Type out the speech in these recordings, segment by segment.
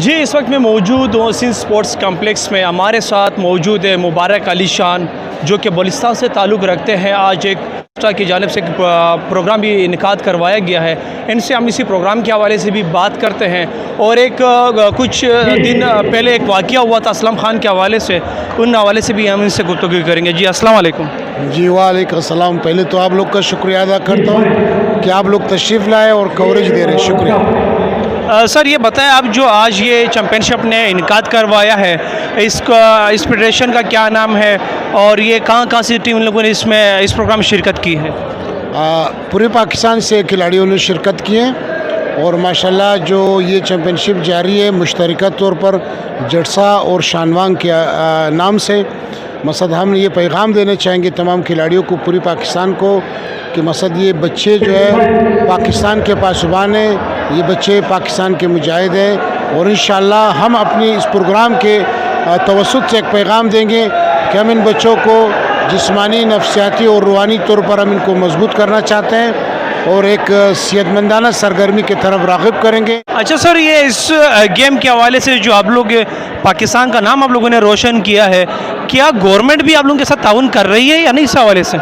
जी, इस वक्त मैं मौजूद हूँ सिंध स्पोर्ट्स कम्प्लेक्स में। हमारे साथ मौजूद है मुबारक अली शान, जो कि बलिस्तान से ताल्लुक़ रखते हैं। आज एक की जानिब से एक प्रोग्राम भी इनकाद करवाया गया है। इनसे हम इसी प्रोग्राम के हवाले से भी बात करते हैं। और एक कुछ दिन पहले एक वाक़या हुआ था असलम खान के हवाले से, उन हवाले से भी हम इनसे गुफ्तगू करेंगे। जी अस्सलाम वालेकुम। जी वालेकुम अस्सलाम। पहले तो आप लोग का शुक्रिया अदा करता हूँ कि आप लोग तशरीफ़ लाए और कवरेज दे रहे हैं, शुक्रिया। सर ये बताएं, आप जो आज ये चैम्पियनशिप ने इनकाद करवाया है, इस फेडरेशन का क्या नाम है और ये कहाँ से टीम लोगों ने इसमें इस प्रोग्राम में शिरकत की है? पूरे पाकिस्तान से खिलाड़ियों ने शिरकत की है और माशाल्लाह जो ये चैम्पियनशिप जारी है मुश्तरका तौर पर जड़सा और शानवांग के नाम से। मकसद हम ये पैगाम देना चाहेंगे तमाम खिलाड़ियों को, पूरी पाकिस्तान को, कि मकसद ये बच्चे जो है पाकिस्तान के पासबान हैं, ये बच्चे पाकिस्तान के मुजाहिद हैं। और इंशाअल्लाह हम अपनी इस प्रोग्राम के तवस्सुत से एक पैगाम देंगे कि हम इन बच्चों को जिस्मानी, नफ्सियाती और रूहानी तौर पर हम इनको मजबूत करना चाहते हैं और एक सेहतमंदाना सरगर्मी की तरफ राग़िब करेंगे। अच्छा सर, ये इस गेम के हवाले से जो आप लोग पाकिस्तान का नाम आप लोगों ने रोशन किया है, क्या गवर्नमेंट भी आप लोगों के साथ ताउन कर रही है या नहीं इस हवाले से?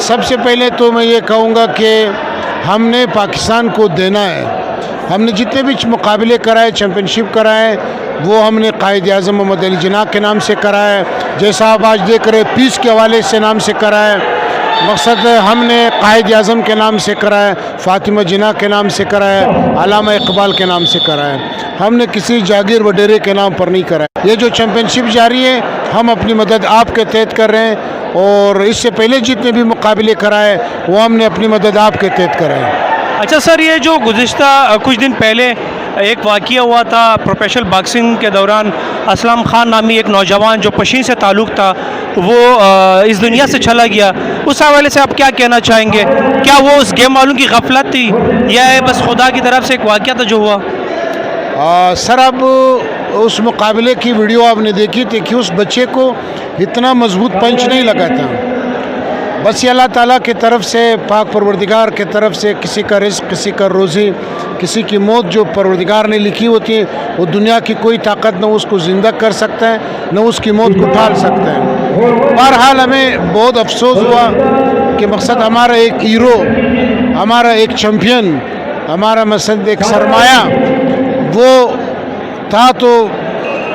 सबसे पहले तो मैं ये कहूँगा कि हमने पाकिस्तान को देना है। हमने जितने भी मुकाबले कराए, चैम्पियनशिप कराए, वो हमने कायद-ए-आज़म मोहम्मद अली जिन्ना के नाम से कराए। जैसा आप आज देख रहे पीस के हवाले से नाम से कराए। मकसद हमने कायद-ए-आज़म के नाम से कराए, फ़ातिमा जिन्ना के नाम से कराए, अल्लामा इकबाल के नाम से कराए। हमने किसी जागीर वडेरे के नाम पर नहीं कराए। ये जो चैम्पियनशिप जारी है, हम अपनी मदद आपके तहत कर रहे हैं और इससे पहले जितने भी मुकाबले कराए वो हमने अपनी मदद आपके तहत कराए। अच्छा सर, ये जो गुज़िश्ता कुछ दिन पहले एक वाक़या हुआ था प्रोफेशनल बॉक्सिंग के दौरान, असलम खान नामी एक नौजवान जो पशीन से ताल्लुक़ था वो इस दुनिया से चला गया, उस हवाले से आप क्या कहना चाहेंगे? क्या वो उस गेम वालों की गफलत थी या बस खुदा की तरफ से एक वाक़या था जो हुआ? सर, अब उस मुकाबले की वीडियो आपने देखी थी कि उस बच्चे को इतना मजबूत पंच नहीं लगा था। बस ये अल्लाह ताला की तरफ से, पाक परवरदिगार की तरफ से, किसी का रिज़्क़, किसी का रोज़ी, किसी की मौत जो परवरदिगार ने लिखी होती है, वो दुनिया की कोई ताकत न उसको ज़िंदा कर सकता है, न उसकी मौत को टाल सकता है। बहरहाल हमें बहुत अफसोस हुआ कि मकसद हमारा एक हीरो, हमारा एक चैम्पियन, हमारा मकसद एक सरमाया वो था, तो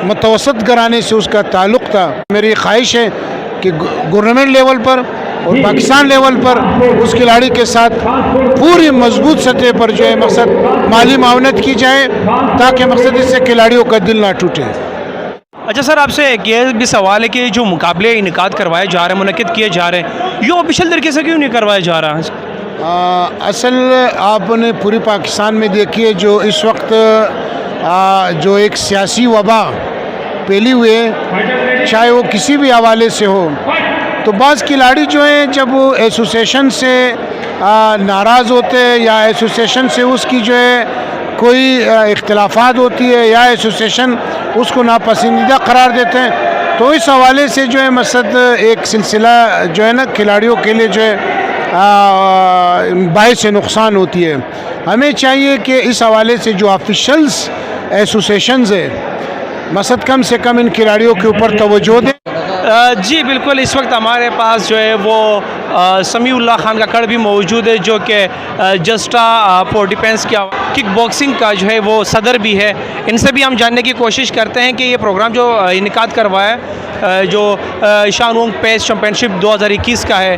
मुतवसत घराने से उसका ताल्लुक़ था। मेरी ख्वाहिश है कि गवर्नमेंट लेवल पर और पाकिस्तान लेवल पर उस खिलाड़ी के साथ पूरी मजबूत सतह पर जो है मकसद माली मावनत की जाए, ताकि मकसद इससे खिलाड़ियों का दिल ना टूटे। अच्छा सर, आपसे एक ये भी सवाल है कि जो मुकाबले इनकाद करवाए जा रहे हैं, मुनक़िद किए जा रहे हैं, ये ऑफिशियल तरीके से क्यों नहीं करवाया जा रहा है? असल आपने पूरी पाकिस्तान में देखी है जो इस वक्त जो एक सियासी वबा फैली हुई है, चाहे वो किसी भी हवाले से हो, तो बाज़ खिलाड़ी जो हैं जब वो एसोसिएशन से नाराज़ होते हैं या एसोसिएशन से उसकी जो है कोई इख्तिलाफात होती है या एसोसिएशन उसको नापसंदीदा करार देते हैं, तो इस हवाले से जो है मकसद एक सिलसिला जो है ना खिलाड़ियों के लिए जो है बाइस से नुकसान होती है। हमें चाहिए कि इस हवाले से जो ऑफिशल्स एसोसिएशंस है मकसद कम से कम इन खिलाड़ियों के ऊपर तवज्जो दें। जी बिल्कुल, इस वक्त हमारे पास जो है वो समीउल्लाह खान काकड़ भी मौजूद है, जो कि जस्टा फॉर डिफेंस का किक बॉक्सिंग का जो है वो सदर भी है। इनसे भी हम जानने की कोशिश करते हैं कि ये प्रोग्राम जो इनकाद करवाया जो शानवांग पेस चैम्पियनशिप 2021 का है,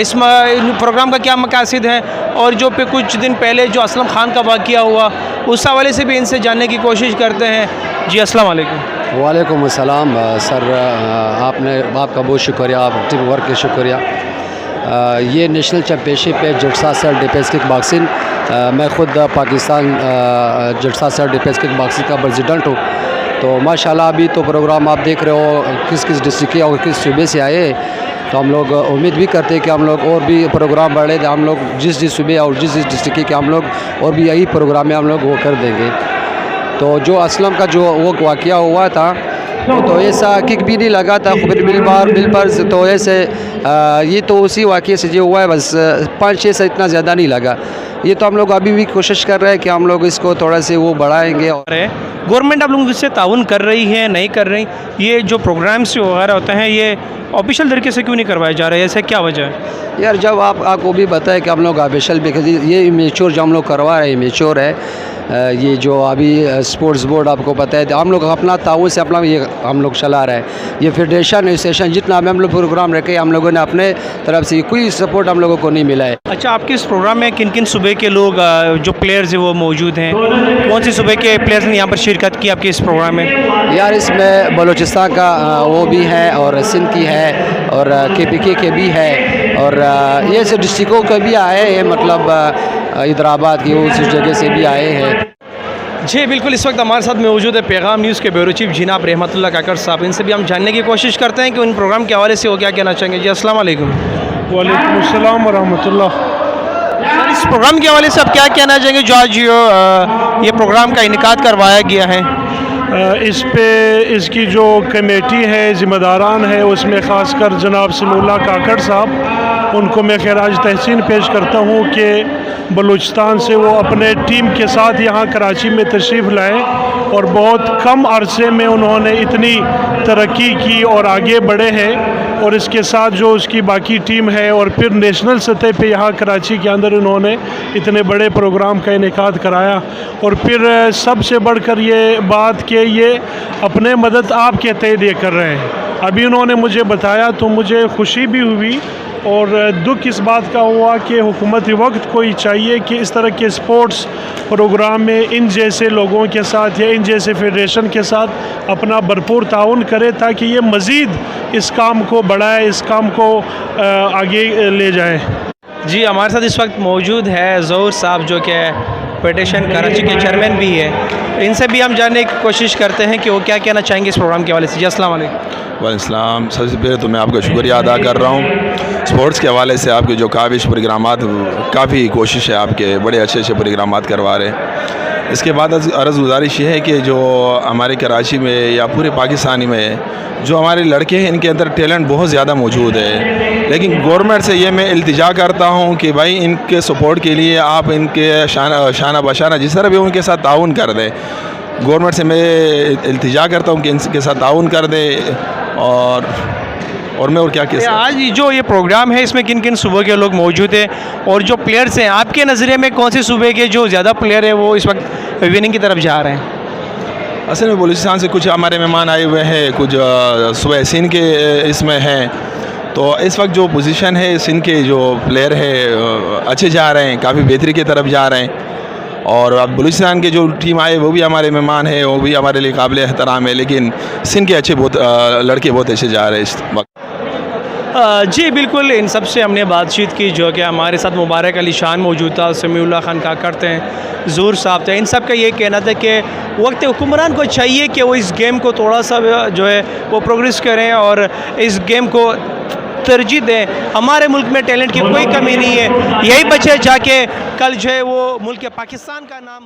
इस प्रोग्राम का क्या मकासद है और जो पे कुछ दिन पहले जो असलम खान का वाक़या हुआ उस हवाले से भी इनसे जानने की कोशिश करते हैं। जी अस्सलाम वालेकुम। वालेकुम अस्सलाम सर, आपका बहुत शुक्रिया, आप टीम वर्क के शुक्रिया। ये नेशनल चैम्पियनशिप है जड़सा सेल्फ डिफेंस किक बॉक्सिंग। मैं ख़ुद पाकिस्तान जड़सा सेल्फ डिफेंस किक बॉक्सिंग का प्रेसिडेंट हूँ। तो माशाल्लाह अभी तो प्रोग्राम आप देख रहे हो किस किस डिस्ट्रिक्ट के और किस सूबे से आए, तो हम लोग उम्मीद भी करते हैं कि हम लोग और भी प्रोग्राम बढ़े, हम लोग जिस सूबे और जिस डिस्ट्रिक्ट के हम लोग और भी यही प्रोग्राम में हम लोग वो कर देंगे। तो जो असलम का जो वो वाक़या हुआ था तो ऐसा किक भी नहीं लगा था बिल पर, तो ऐसे ये तो उसी वाक़े से जो हुआ है बस 5-6 से इतना ज़्यादा नहीं लगा। ये तो हम लोग अभी भी कोशिश कर रहे हैं कि हम लोग इसको थोड़ा से वो बढ़ाएंगे। गवर्नमेंट आप लोगों से ताउन कर रही है, नहीं कर रही? ये जो प्रोग्राम्स वगैरह होते हैं ये ऑफिशियल तरीके से क्यों नहीं करवाए जा रहे हैं? ऐसा क्या वजह है? यार जब आपको भी बताया कि हम लोग ऑफिशियल ये मेच्योर जो हम लोग करवा रहे हैं मेच्योर है। ये जो अभी स्पोर्ट्स बोर्ड आपको पता है हम लोग अपना ताउन से अपना ये हम लोग चला रहे हैं। ये फेडरेशन एसोसिएशन जितना भी हम लोग प्रोग्राम रखे हम लोगों ने अपने तरफ से कोई सपोर्ट हम लोगों को नहीं मिला है। अच्छा, आपके इस प्रोग्राम में किन किन सूबे के लोग जो प्लेयर्स हैं वो मौजूद हैं? कौन से सूबे के प्लेयर्स ने यहाँ पर शिरकत की आपके इस प्रोग्राम में? यार इसमें बलूचिस्तान का वो भी है और सिंध की है और KPK के भी है और ये से डिस्ट्रिक्टों के भी आए हैं, मतलब हैदराबाद की उस जगह से भी आए हैं। जी बिल्कुल, इस वक्त हमारे साथ मौजूद है पैगाम न्यूज़ के ब्यूरो चीफ जनाब रहमतुल्लाह काकड़ साहब। इनसे भी हम जानने की कोशिश करते हैं कि उन प्रोग्राम के हवाले से वो क्या कहना चाहेंगे। जी अस्सलाम वालेकुम। वालेकुम अस्सलाम व रहमतुल्लाह। सर, इस प्रोग्राम के हवाले से आप क्या कहना चाहेंगे जो आज ये प्रोग्राम का इनेकाद करवाया गया है? इस पे इसकी जो कमेटी है ज़िम्मेदारान है उसमें ख़ासकर जनाब समीउल्लाह काकड़ साहब, उनको मैं खैराज तहसीन पेश करता हूँ कि बलूचिस्तान से वो अपने टीम के साथ यहाँ कराची में तशरीफ़ लाए और बहुत कम अरसे में उन्होंने इतनी तरक्की की और आगे बढ़े हैं। और इसके साथ जो उसकी बाकी टीम है और फिर नेशनल सतह पे यहाँ कराची के अंदर उन्होंने इतने बड़े प्रोग्राम का इनेकाद कराया। और फिर सबसे बढ़कर ये बात कि ये अपने मदद आपके तहत ये कर रहे हैं। अभी उन्होंने मुझे बताया तो मुझे खुशी भी हुई और दुख इस बात का हुआ कि हुकूमती वक्त को ही चाहिए कि इस तरह के स्पोर्ट्स प्रोग्राम में इन जैसे लोगों के साथ या इन जैसे फेडरेशन के साथ अपना भरपूर ताउन करे ताकि ये मज़ीद इस काम को बढ़ाए, इस काम को आगे ले जाए। जी हमारे साथ इस वक्त मौजूद है ज़हूर साहब जो कि फेडरेशन कराची के चेयरमैन भी है। इनसे भी हम जानने की कोशिश करते हैं कि वो क्या कहना चाहेंगे इस प्रोग्राम के हवाले से। जी अस्सलाम वालेकुम। वालेकुम। सबसे पहले तो मैं आपका शुक्रिया अदा कर रहा हूँ। स्पोर्ट्स के हवाले से आपके जो काबिश प्रोग्रामात, काफ़ी कोशिश है आपके, बड़े अच्छे अच्छे प्रोग्रामात करवा रहे हैं। इसके बाद अर्ज़ गुजारिश ये है कि जो हमारे कराची में या पूरे पाकिस्तानी में जो हमारे लड़के हैं इनके अंदर टैलेंट बहुत ज़्यादा मौजूद है, लेकिन गवर्नमेंट से ये मैं इल्तिजा करता हूँ कि भाई इनके सपोर्ट के लिए आप इनके शाना बशाना जिस तरह भी उनके साथ ताउन कर दें। गवर्नमेंट से मैं इल्तिजा करता हूँ कि इनके साथ ताउन कर दें। और मैं और क्या कह सकता हूँ। आज जो ये प्रोग्राम है इसमें किन किन सूबों के लोग मौजूद हैं और जो प्लेयर्स हैं आपके नज़रिए में कौन से सूबे के जो ज़्यादा प्लेयर है वो इस वक्त विनिंग की तरफ जा रहे हैं? असल में बलूचिस्तान से कुछ हमारे मेहमान आए हुए हैं, कुछ सूबे सिंध के इसमें हैं। तो इस वक्त जो पोजीशन है सिंध के जो प्लेयर है अच्छे जा रहे हैं, काफ़ी बेहतरी की तरफ जा रहे हैं। और अब बलूचिस्तान के जो टीम आए वो भी हमारे मेहमान हैं, वो भी हमारे लिए काबिल एहतराम है, लेकिन सिंध के अच्छे बहुत लड़के बहुत अच्छे जा रहे हैं इस वक्त। जी बिल्कुल, इन सब से हमने बातचीत की जो कि हमारे साथ मुबारक अली शान मौजूद था, समीउल्लाह खान काकड़ थे, ज़हूर साहब थे। इन सब का ये कहना था कि वक्त हुक्मरान को चाहिए कि वो इस गेम को थोड़ा सा जो है वो प्रोग्रेस करें और इस गेम को तरजीह दें। हमारे मुल्क में टैलेंट की कोई कमी नहीं है, यही बच्चे जाके कल जो है वो मुल्क पाकिस्तान का नाम